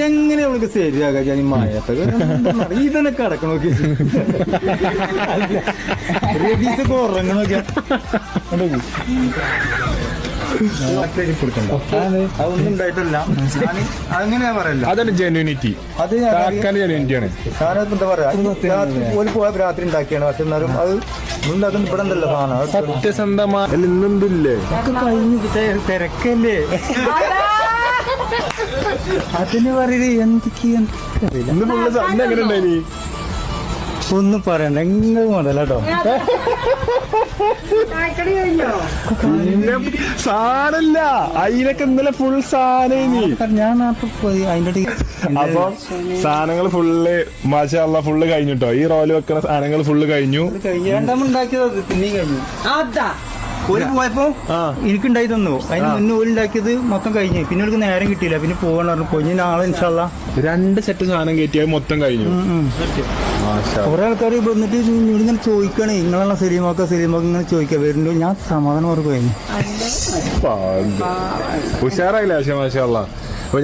എങ്ങനെ അവൾക്ക് ശരിയാകാ ഞാൻ മഴത്തൊക്കെ ഇതന്നെ കിടക്കണോക്കി രതീശൊക്കെ ഉറങ്ങണോക്കിയാ അതൊന്നും ഉണ്ടായിട്ടില്ല. അങ്ങനെയാ പറയല്ല, അതാണ് ജെന്യൂനിറ്റി. അത് ജെന്യൂനിറ്റിയാണ്. ഞാനിപ്പോ എന്താ പറയാ, ഓല് പോയ രാത്രി ഉണ്ടാക്കിയാണ്. പക്ഷെ എന്നാലും അത് ഉണ്ടാക്കുന്ന ഇവിടെ ഉണ്ടല്ലോ സാധനം സത്യസന്ധമായ ഇന്നുണ്ടില്ലേ കഴിഞ്ഞു തിരക്കല്ലേ അതിന് പറയുന്നത് എന്തൊക്കെയാ എങ്ങനെ ഉണ്ടായി? ഒന്നും പറയണ്ട, എങ്ങനെ മുതലാട്ടോ. സാധനല്ല അതിനൊക്കെ ഇന്നലെ ഫുൾ സാധനം. ഞാൻ പോയി അതിന്റെ അപ്പൊ സാധനങ്ങൾ ഫുള്ള് മാഷാ അല്ലാഹ് ഫുള്ള് കഴിഞ്ഞിട്ടോ. ഈ റോല് വെക്കുന്ന സാധനങ്ങൾ ഫുള്ള് കഴിഞ്ഞു. ഉണ്ടാക്കിയത് പിന്നെയും കഴിഞ്ഞു. ഓല് പോയപ്പോ എനിക്കുണ്ടായി തന്നു. അതിന് മുന്നേ ഓല് ഉണ്ടാക്കിയത് മൊത്തം കഴിഞ്ഞു. പിന്നെ ഓർക്ക് നേരം കിട്ടിയില്ല. പിന്നെ പോവാന്ന് പറഞ്ഞു. പോയി നാളെ ഇൻഷാല്ലാ 2 സെറ്റ് സാധനം കയറ്റിയാൽ മൊത്തം കഴിഞ്ഞു. കുറെ ആൾക്കാർ വന്നിട്ട് ഇങ്ങനെ ചോദിക്കണേ, നിങ്ങളാണ് സലീമൊക്കെ ഇങ്ങനെ ചോദിക്കുക വരുന്നുണ്ടോ. ഞാൻ സമാധാനം ഓർക്ക് കഴിഞ്ഞു. ഉഷാറായില്ല മാഷാ അല്ലാഹ്. അപ്പൊ